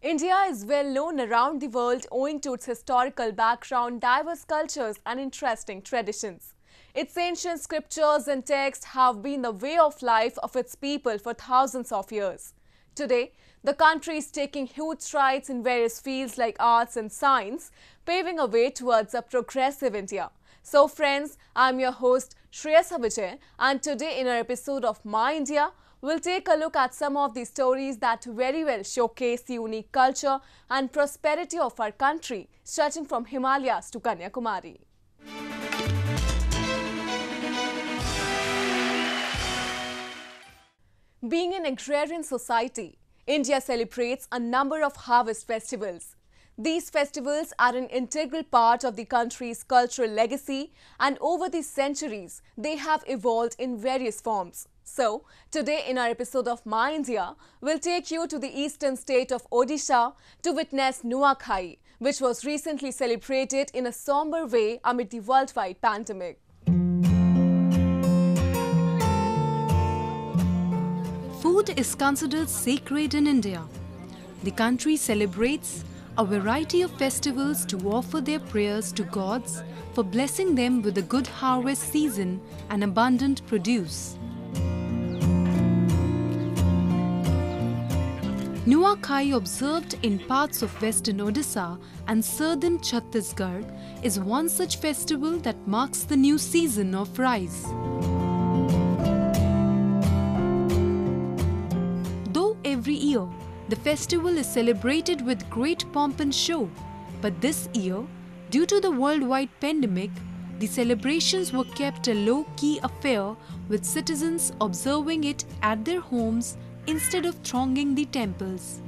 India is well known around the world owing to its historical background, diverse cultures and interesting traditions. Its ancient scriptures and texts have been the way of life of its people for thousands of years. Today, the country is taking huge strides in various fields like arts and science, paving a way towards a progressive India. So friends, I'm your host Shreyasa Vijay, and today in our episode of My India, we'll take a look at some of the stories that very well showcase the unique culture and prosperity of our country, stretching from Himalayas to Kanyakumari. Being an agrarian society, India celebrates a number of harvest festivals. These festivals are an integral part of the country's cultural legacy, and over the centuries, they have evolved in various forms. So, today in our episode of My India, we'll take you to the eastern state of Odisha to witness Nuakhai, which was recently celebrated in a somber way amid the worldwide pandemic. Food is considered sacred in India. The country celebrates a variety of festivals to offer their prayers to gods for blessing them with a good harvest season and abundant produce. Nuakhai, observed in parts of western Odisha and southern Chhattisgarh, is one such festival that marks the new season of rice. Though every year the festival is celebrated with great pomp and show, but this year, due to the worldwide pandemic, the celebrations were kept a low-key affair, with citizens observing it at their homes instead of thronging the temples.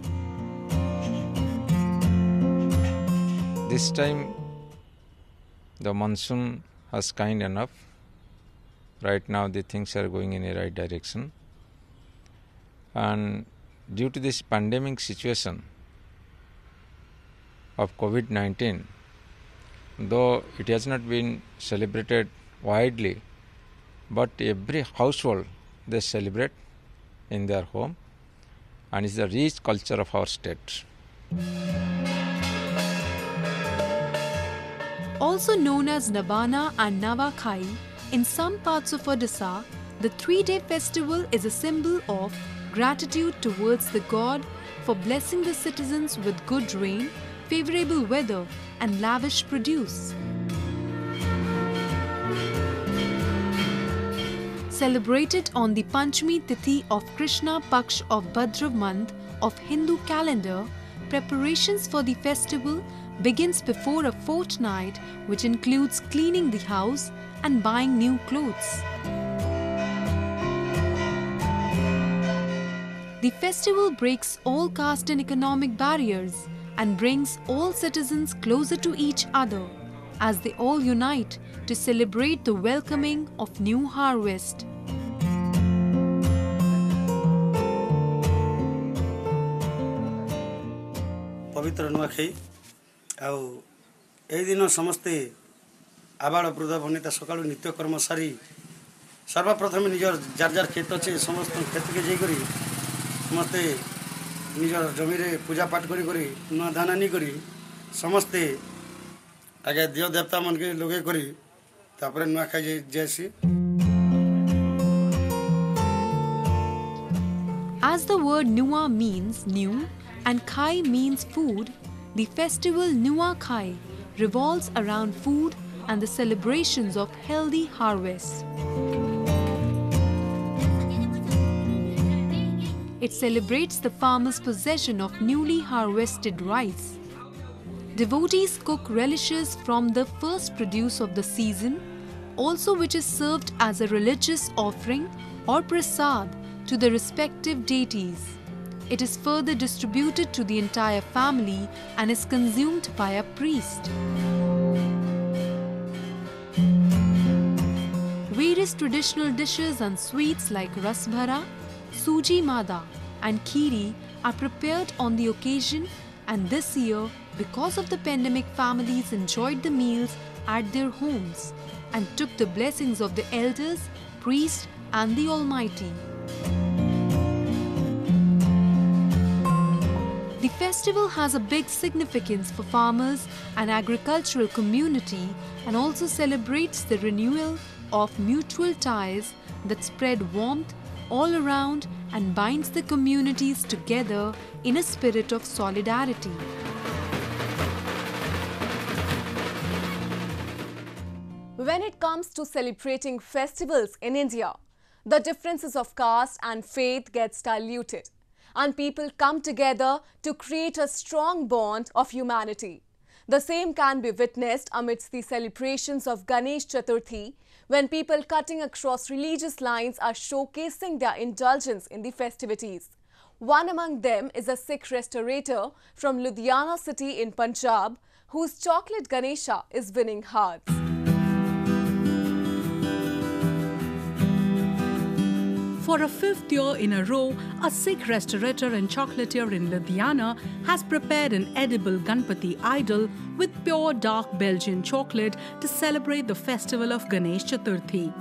This time the monsoon has kind enough. Right now the things are going in a right direction, and due to this pandemic situation of COVID-19, though it has not been celebrated widely, but every household they celebrate in their home, and it's the rich culture of our state. Also known as Nabana and Navakhai, in some parts of Odisha, the three-day festival is a symbol of gratitude towards the god for blessing the citizens with good rain, favorable weather and lavish produce. Celebrated on the Panchami Tithi of Krishna Paksh of Bhadra month of Hindu calendar, preparations for the festival begins before a fortnight, which includes cleaning the house and buying new clothes. The festival breaks all caste and economic barriers and brings all citizens closer to each other as they all unite to celebrate the welcoming of new harvest. पवित्र नुआखाई आउ ए दिन समस्ते आबाड़ वृद्ध वनिता सका नित्यकर्म सारी सर्वप्रथम निजर jar jar खेत अच्छे समस्त खेत के जाकर समस्ते निजर जमी पूजा पाठ करी नुआ धान आनी करी समस्ते आगे दिव देवता मन के लगे करी तापर नुआखाई जैसी. As the word Nua means new and Khai means food, the festival Nuakhai revolves around food and the celebrations of healthy harvest. It celebrates the farmer's possession of newly harvested rice. Devotees cook relishes from the first produce of the season, also which is served as a religious offering or prasad to the respective deities. It is further distributed to the entire family and is consumed by a priest. Various traditional dishes and sweets like rasbhara, suji mada and khiri are prepared on the occasion, and this year, because of the pandemic, families enjoyed the meals at their homes and took the blessings of the elders, priests and the Almighty. The festival has a big significance for farmers and agricultural community and also celebrates the renewal of mutual ties that spread warmth all around and binds the communities together in a spirit of solidarity. When it comes to celebrating festivals in India, the differences of caste and faith gets diluted, and people come together to create a strong bond of humanity. The same can be witnessed amidst the celebrations of Ganesh Chaturthi, when people cutting across religious lines are showcasing their indulgence in the festivities. One among them is a Sikh restaurator from Ludhiana city in Punjab, whose chocolate Ganesha is winning hearts. For a fifth year in a row, a Sikh restaurator and chocolatier in Ludhiana has prepared an edible Ganpati idol with pure dark Belgian chocolate to celebrate the festival of Ganesh Chaturthi.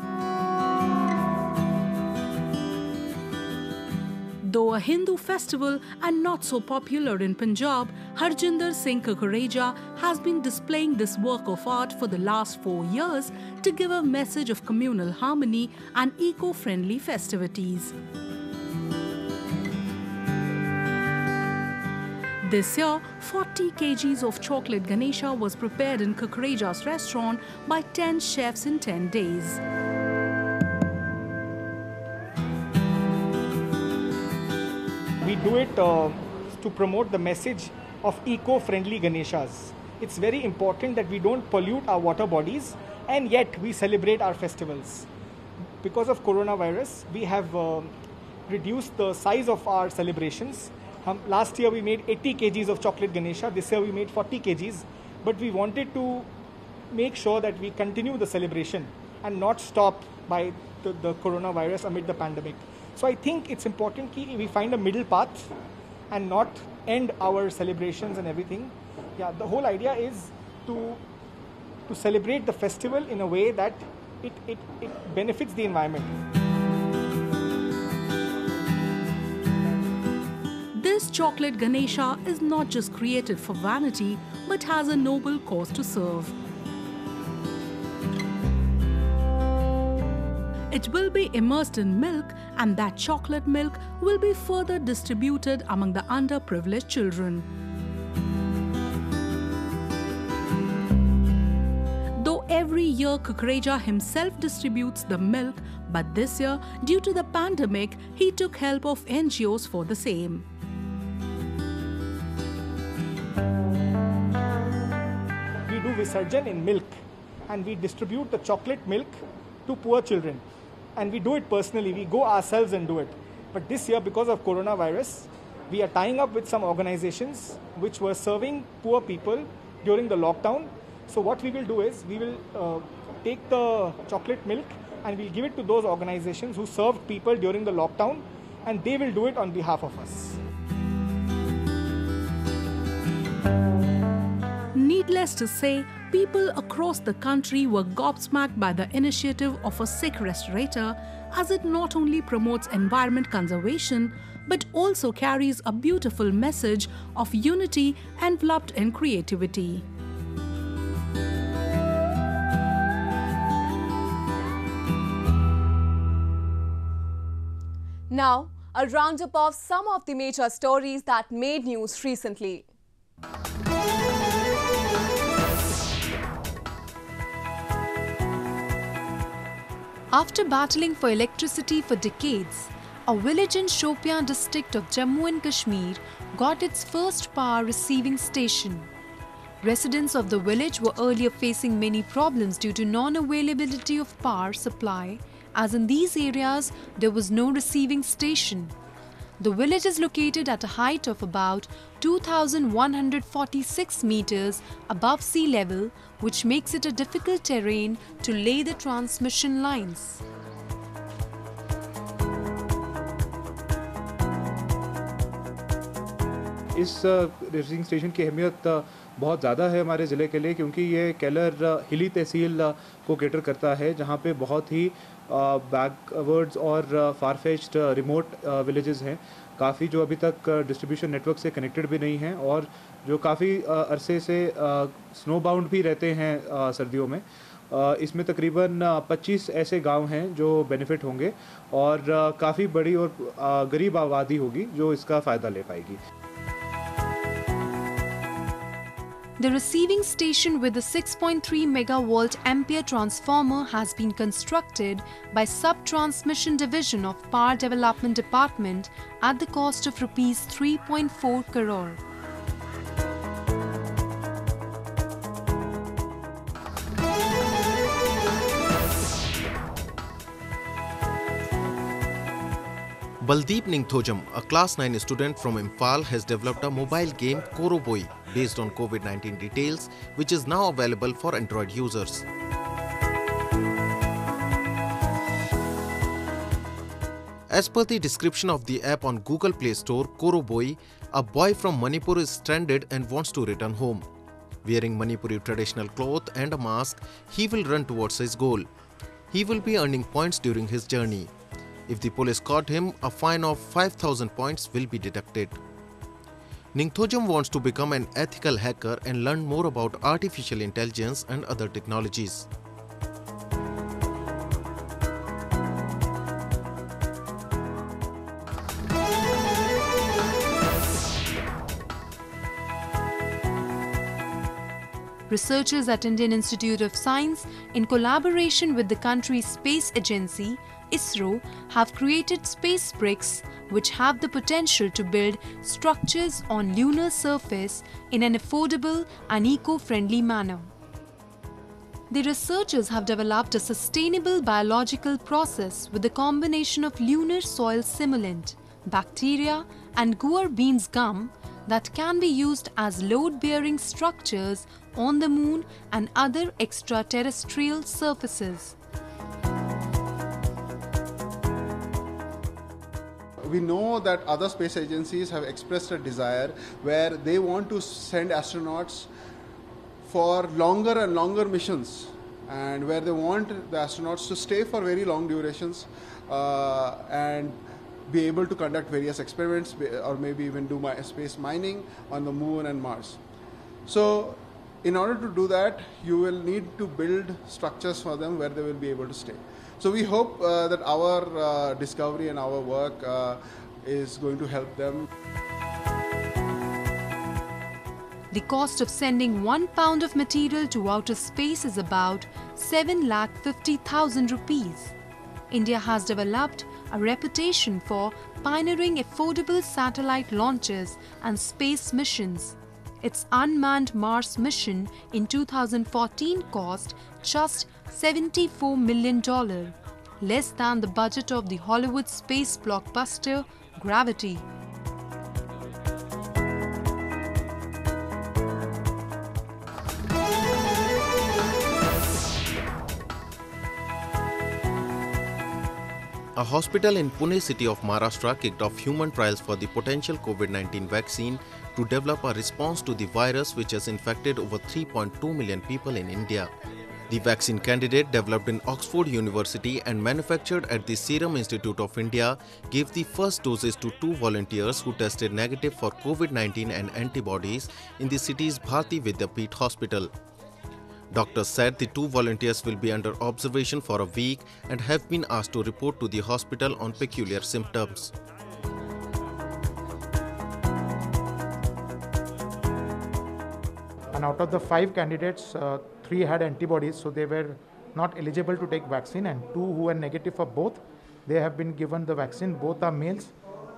Though a Hindu festival and not so popular in Punjab, Harjinder Singh Kukreja has been displaying this work of art for the last 4 years to give a message of communal harmony and eco-friendly festivities. This year, 40 kgs of chocolate Ganesha was prepared in Kukreja's restaurant by 10 chefs in 10 days. We do it to promote the message of eco-friendly Ganeshas. It's very important that we don't pollute our water bodies, and yet we celebrate our festivals. Because of coronavirus, we have reduced the size of our celebrations. Last year we made 80 kgs of chocolate Ganesha. This year we made 40 kgs. But we wanted to make sure that we continue the celebration and not stop by the coronavirus amid the pandemic. So I think it's important that we find a middle path and not end our celebrations and everything. Yeah, the whole idea is to celebrate the festival in a way that it benefits the environment. This chocolate Ganesha is not just created for vanity, but has a noble cause to serve. It will be immersed in milk, and that chocolate milk will be further distributed among the underprivileged children. Though every year Kukreja himself distributes the milk, but this year, due to the pandemic, he took help of NGOs for the same. We do Visarjan in milk, and we distribute the chocolate milk to poor children. And we do it personally, we go ourselves and do it. But this year, because of coronavirus, we are tying up with some organizations which were serving poor people during the lockdown. So what we will do is, we will take the chocolate milk and we'll give it to those organizations who served people during the lockdown, and they will do it on behalf of us. Needless to say, people across the country were gobsmacked by the initiative of a Sikh restaurator, as it not only promotes environment conservation, but also carries a beautiful message of unity enveloped in creativity. Now, a roundup of some of the major stories that made news recently. After battling for electricity for decades, a village in Shopian district of Jammu and Kashmir got its first power receiving station. Residents of the village were earlier facing many problems due to non-availability of power supply, as in these areas there was no receiving station. The village is located at a height of about 2,146 meters above sea level, which makes it a difficult terrain to lay the transmission lines. इस racing station की अहमियत बहुत ज़्यादा है हमारे ज़िले के लिए, क्योंकि ये केलर हिली तहसील को कैटर करता है, जहाँ पे बहुत ही बैकवर्ड्स और फारफेच्ड रिमोट विलेजेस हैं काफ़ी, जो अभी तक डिस्ट्रीब्यूशन नेटवर्क से कनेक्टेड भी नहीं हैं और जो काफ़ी अरसे से स्नो बाउंड भी रहते हैं सर्दियों में। इसमें तकरीबन 25 ऐसे गांव हैं जो बेनिफिट होंगे और काफ़ी बड़ी और गरीब आबादी होगी जो इसका फ़ायदा ले पाएगी। The receiving station with a 6.3 megavolt ampere transformer has been constructed by Sub-Transmission Division of Power Development Department at the cost of rupees 3.4 crore. Baldeep Ningthojam, a class 9 student from Imphal, has developed a mobile game Koroboi based on COVID-19 details, which is now available for Android users. As per the description of the app on Google Play Store, Koroboi, a boy from Manipur is stranded and wants to return home. Wearing Manipuri traditional cloth and a mask, he will run towards his goal. He will be earning points during his journey. If the police caught him, a fine of 5,000 points will be deducted. Ningthojam wants to become an ethical hacker and learn more about artificial intelligence and other technologies. Researchers at Indian Institute of Science, in collaboration with the country's space agency, ISRO, have created space bricks which have the potential to build structures on lunar surface in an affordable and eco-friendly manner. The researchers have developed a sustainable biological process with a combination of lunar soil simulant, bacteria and guar beans gum that can be used as load-bearing structures on the moon and other extraterrestrial surfaces. We know that other space agencies have expressed a desire where they want to send astronauts for longer and longer missions, and where they want the astronauts to stay for very long durations and be able to conduct various experiments or maybe even do space mining on the moon and Mars. So in order to do that, you will need to build structures for them where they will be able to stay. So we hope that our discovery and our work is going to help them. The cost of sending 1 pound of material to outer space is about 7,50,000 rupees. India has developed a reputation for pioneering affordable satellite launches and space missions. Its unmanned Mars mission in 2014 cost just $74 million, less than the budget of the Hollywood space blockbuster Gravity. A hospital in Pune city of Maharashtra kicked off human trials for the potential COVID-19 vaccine to develop a response to the virus which has infected over 3.2 million people in India. The vaccine candidate, developed in Oxford University and manufactured at the Serum Institute of India, gave the first doses to 2 volunteers who tested negative for COVID-19 and antibodies in the city's Bharti Vidyapeeth Hospital. Doctors said the 2 volunteers will be under observation for a week and have been asked to report to the hospital on peculiar symptoms. And out of the 5 candidates, 3 had antibodies, so they were not eligible to take vaccine, and 2 who were negative for both, they have been given the vaccine. Both are males.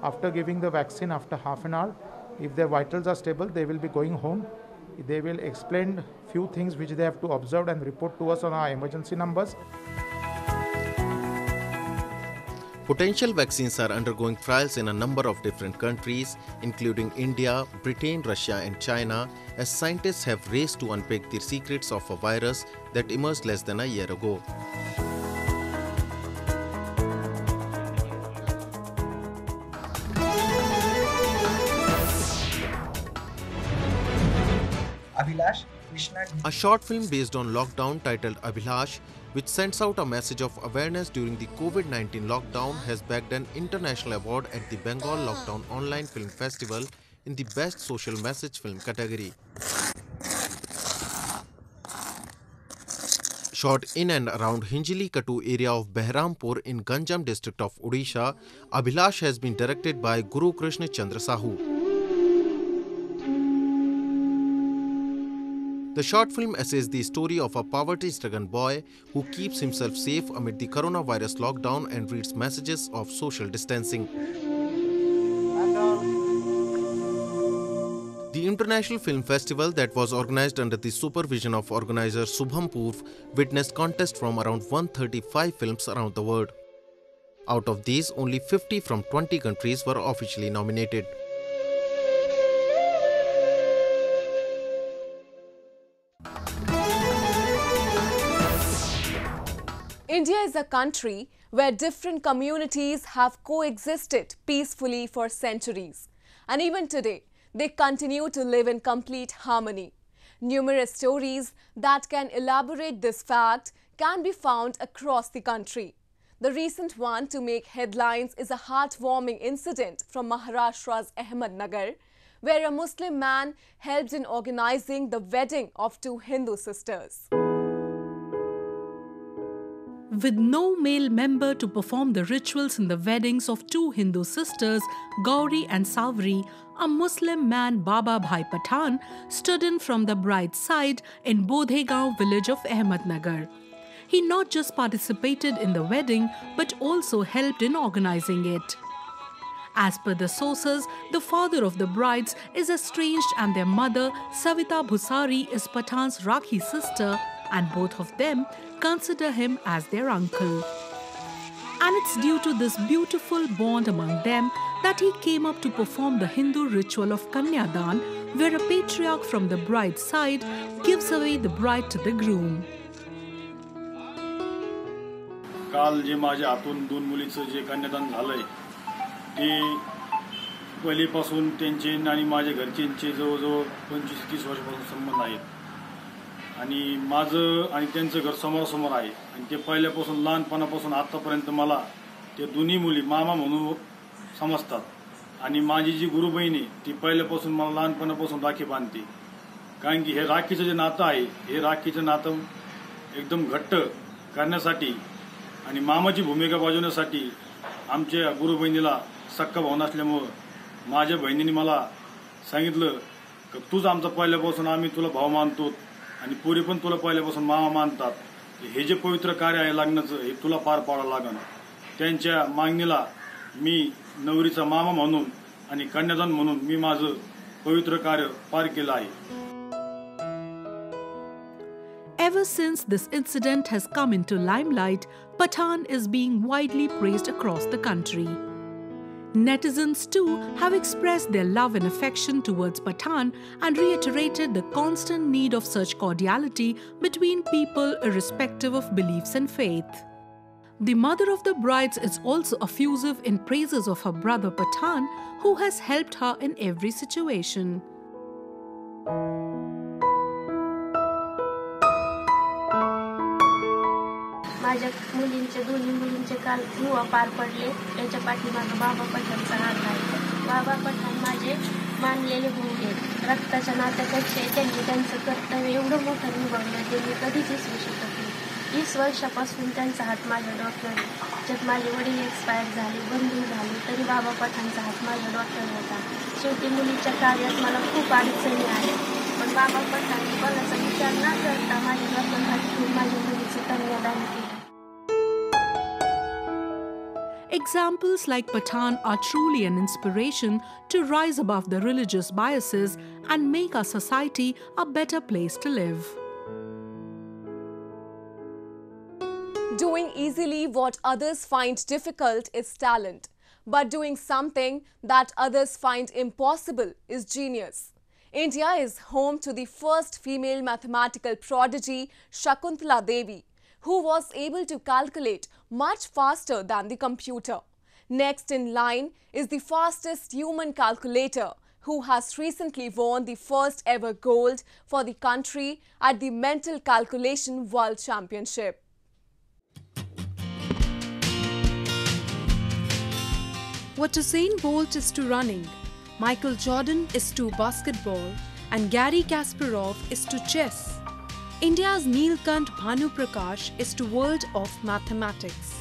After giving the vaccine, after half an hour, if their vitals are stable, they will be going home. They will explain few things which they have to observe and report to us on our emergency numbers. Potential vaccines are undergoing trials in a number of different countries, including India, Britain, Russia and China, as scientists have raced to unpick the secrets of a virus that emerged less than a year ago. A short film based on lockdown titled Abhilash which sends out a message of awareness during the COVID-19 lockdown, has bagged an international award at the Bengal Lockdown Online Film Festival in the Best Social Message Film category. Shot in and around Hinjili Katu area of Behrampur in Ganjam district of Odisha, Abhilash has been directed by Guru Krishna Chandra Sahu. The short film essays the story of a poverty-stricken boy who keeps himself safe amid the coronavirus lockdown and reads messages of social distancing. The International Film Festival, that was organized under the supervision of organizer Subham Purv, witnessed contests from around 135 films around the world. Out of these, only 50 from 20 countries were officially nominated. India is a country where different communities have coexisted peacefully for centuries. And even today, they continue to live in complete harmony. Numerous stories that can elaborate this fact can be found across the country. The recent one to make headlines is a heartwarming incident from Maharashtra's Ahmednagar, where a Muslim man helped in organizing the wedding of two Hindu sisters. With no male member to perform the rituals in the weddings of two Hindu sisters, Gauri and Savri, a Muslim man, Baba Bhai Pathan, stood in from the bride's side in Bodhegaon village of Ahmednagar. He not just participated in the wedding but also helped in organizing it. As per the sources, the father of the brides is estranged and their mother, Savita Bhusari, is Pathan's Rakhi sister, and both of them consider him as their uncle. And it's due to this beautiful bond among them that he came up to perform the Hindu ritual of Kanyadan, where a patriarch from the bride's side gives away the bride to the groom. काल जे माझ्या हातून दोन मुलीचं जे कन्यादान झालंय ते पहिलेपासून त्यांचे आणि माझ्या घरच्यांचे जवळजवळ 25-30 वर्षापासून संबंध आहेत. आणि माझं आणि त्यांचं घर समोरासमोर आहे आणि ते पहिल्यापासून लहानपणापासून आतापर्यंत मला ते दोन्ही मुली मामा म्हणून समजतात. आणि माझी जी गुरुबहीण आहे ती पहिल्यापासून मला लहानपणापासून राखी बांधते. कारण की हे राखीचं जे नातं आहे हे राखीचं नातं एकदम घट्ट करण्यासाठी आणि मामाची भूमिका बजावण्यासाठी आमच्या गुरुबहिणीला सक्का भाऊ नसल्यामुळे माझ्या बहिणीने मला सांगितलं की तूच आमचा पहिल्यापासून आम्ही तुला भाऊ मानतो आणि पुरी पण तुला पहिल्यापासून मामा मानतात. हे जे पवित्र कार्य आहे लग्नाचं हे तुला पार पाडावं लागेल. त्यांच्या मागणीला मी नवरीचा मामा म्हणून आणि कन्यादान म्हणून मी माझं पवित्र कार्य पार केलं आहे. Ever since this incident has come into limelight, Pathan is being widely praised across the country. Netizens too have expressed their love and affection towards Pathan and reiterated the constant need of such cordiality between people irrespective of beliefs and faith. The mother of the brides is also effusive in praises of her brother Pathan, who has helped her in every situation. माझ्या मुलींचे दोन्ही मुलींचे काल विवाह पार पडले. त्याच्या पाठीमागे बाबा पठाणचा हात आहे. बाबा पठाण माझे मानलेले गुरु आहेत. रक्ताच्या नात्यापेक्षा त्यांनी त्यांचं कर्तव्य एवढं मोठं निभावलं ते मी कधीच विसरू शकत नाही. 30 वर्षापासून त्यांचा हात माझ्या डॉक्टर, ज्यात माझे वडील एक्सपायर झाले, बंधू झाले, तरी बाबा पठाणचा हात माझ्या डॉक्टर होता. शेवटी मुलीच्या कार्यात मला खूप अडचणी आल्या, पण बाबा पठाणने कोणाचा विचार न करता माझ्या डॉक्टर हात घेऊन माझ्या मुलीचे कन्यादान केले. Examples like Pathan are truly an inspiration to rise above the religious biases and make our society a better place to live. Doing easily what others find difficult is talent, but doing something that others find impossible is genius. India is home to the first female mathematical prodigy, Shakuntala Devi, who was able to calculate much faster than the computer. Next in line is the fastest human calculator, who has recently won the first ever gold for the country at the Mental Calculation World Championship. What Usain Bolt is to running, Michael Jordan is to basketball, and Garry Kasparov is to chess, India's Neelkant Bhanu Prakash is to world of mathematics.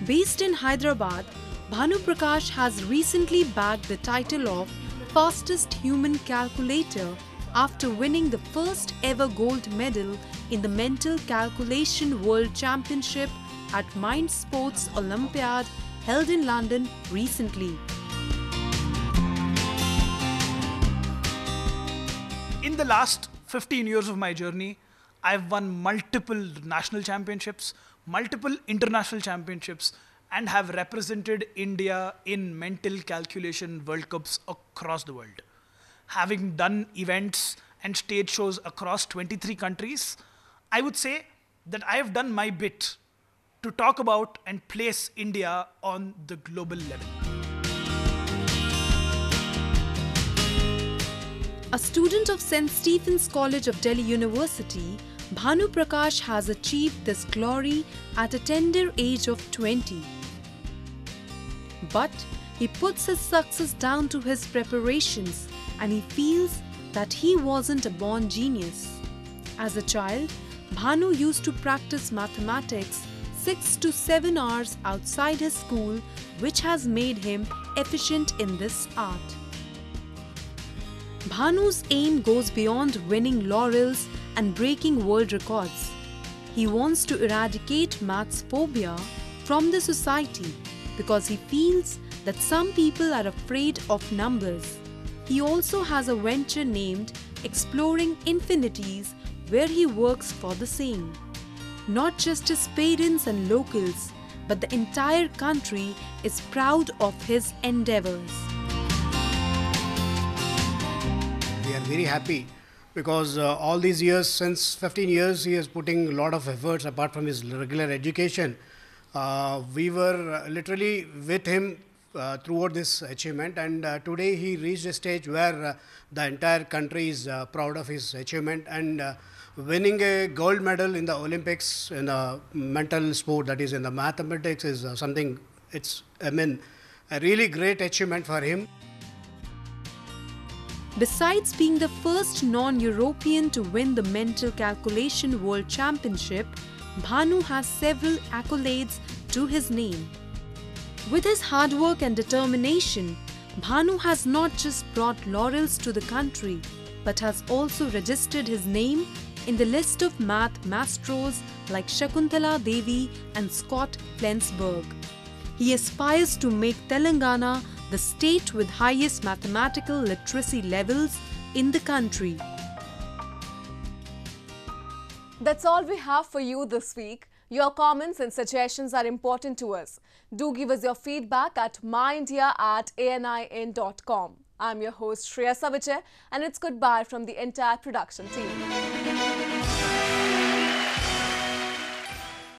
Based in Hyderabad, Bhanu Prakash has recently bagged the title of fastest human calculator after winning the first ever gold medal in the Mental Calculation World Championship at Mind Sports Olympiad held in London recently. In the last 15 years of my journey, I've won multiple national championships, multiple international championships, and have represented India in mental calculation World Cups across the world. Having done events and stage shows across 23 countries, I would say that I have done my bit to talk about and place India on the global level. A student of St. Stephen's College of Delhi University, Bhanu Prakash has achieved this glory at a tender age of 20. But he puts his success down to his preparations and he feels that he wasn't a born genius. As a child, Bhanu used to practice mathematics 6 to 7 hours outside his school, which has made him efficient in this art. Bhanu's aim goes beyond winning laurels and breaking world records. He wants to eradicate maths phobia from the society because he feels that some people are afraid of numbers. He also has a venture named Exploring Infinities where he works for the same. Not just his parents and locals, but the entire country is proud of his endeavors. We are very happy because all these years, since 15 years, he is putting a lot of efforts apart from his regular education. We were literally with him throughout this achievement, and today he reached a stage where the entire country is proud of his achievement, and winning a gold medal in the Olympics in the mental sport, that is in the mathematics, is something, it's a really great achievement for him. Besides being the first non-European to win the Mental Calculation World Championship, Bhanu has several accolades to his name. With his hard work and determination, Bhanu has not just brought laurels to the country, but has also registered his name in the list of math maestros like Shakuntala Devi and Scott Flensburg. He aspires to make Telangana the state with highest mathematical literacy levels in the country. That's all we have for you this week. Your comments and suggestions are important to us. Do give us your feedback at myindia@anin.com. I'm your host Shreya Savijay, and it's goodbye from the entire production team.